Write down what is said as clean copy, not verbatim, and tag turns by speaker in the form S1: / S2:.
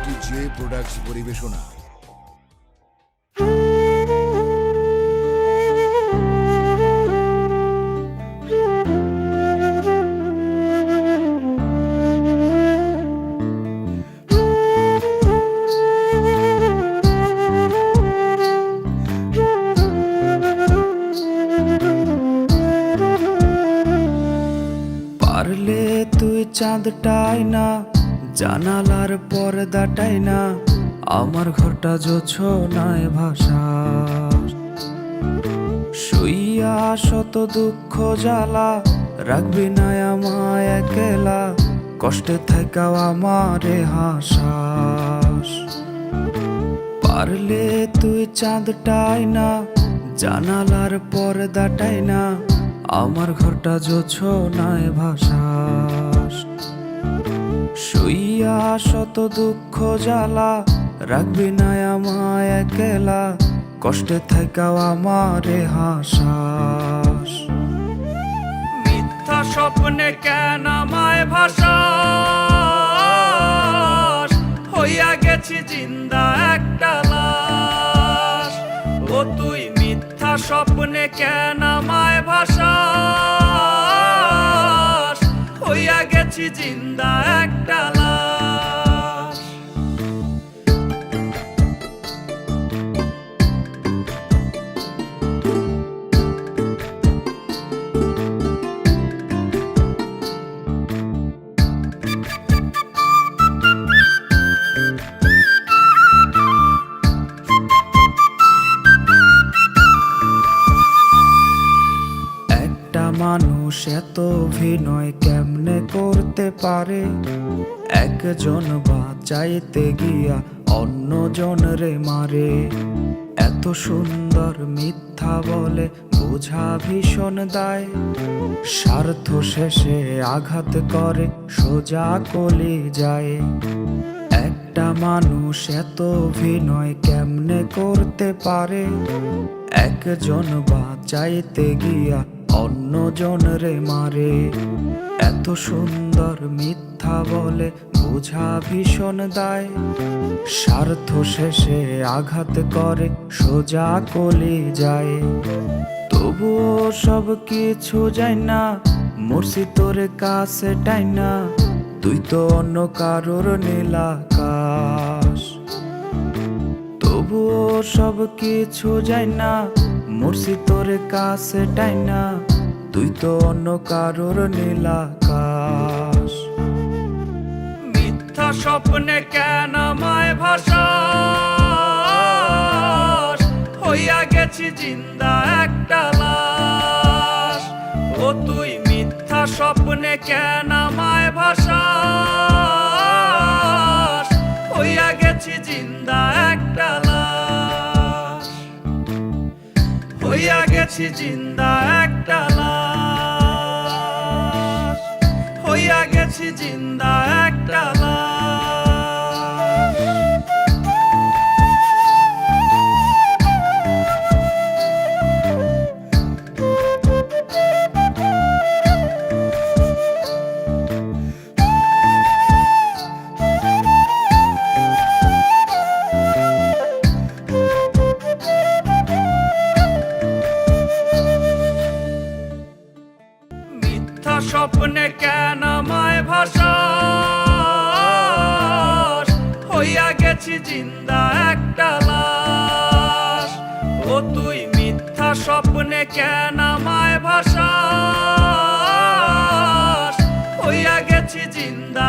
S1: A2J products পরিবেশনা।
S2: পারলে তুই চাঁদটাই না, জানালার পর্দাটাই না, আমার ঘরটা জোছনায় ভাসা। শুইয়া শত দুঃখ জ্বালা, রাখবি না আমায় একলা, কষ্টে থাকাও আমারে হাসাস। পারলে তুই চাঁদটাই না, জানালার পর্দাটাই না, আমার ঘরটা জোছনায় ভাসাস। শুইয়া শত দুঃখ জ্বালা, রাখবি না আমায় একলা, কষ্টে থাকাও আমারে হাসাস। মিথ্যা স্বপ্নে কেন আমায় ভাসাস, হইয়া গেছি জিন্দা একটা লাশ। ও তুই মিথ্যা স্বপ্নে কেন আমায় ভাসাস, হইয়া গেছি জিন্দা একটা লাশ। মানুষ এত অভিনয় কেমনে করতে পারে, একজন বাঁচাইতে গিয়া অন্যজন রে মারে। এত সুন্দর মিথ্যা বলে বোঝা ভীষণ দায়, স্বার্থ শেষে আঘাত করে সোজা কলি যায়। একটা মানুষ এত অভিনয় কেমনে করতে পারে, একজন বাঁচাইতে গিয়া অন্যজন রে মারে। এত সুন্দর মিথ্যা বলে বোঝা ভীষণ দায়, স্বার্থ শেষে আঘাত করে সোজা কলি যায়। তবুও সব কিছু যায় না, মরছি তোর কাছে টাই না, তুই তো অন্য কারোর নীলাকাশ। তবুও সব কিছু যায় না, মরছি তোর কাছে টাই না, তুই তো অন্য কারোর নীলাকাশ। মিথ্যা স্বপ্নে কেন আমায় ভাসাস, হইয়া গেছি জিন্দা একটা লাশ। ও তুই মিথ্যা স্বপ্নে কেন আমায় ভাসাস, হইয়া গেছি জিন্দা একটা লাশ। হইয়া গেছি জিন্দা একটা লাশ, হইয়া গেছি জিন্দা একটা লাশ। স্বপ্নে কেন আমায় ভাসাস, হইয়া গেছি জিন্দা একটা লাশ। ও তুই মিথ্যা স্বপ্নে কেন আমায় ভাসাস, হইয়া গেছি জিন্দা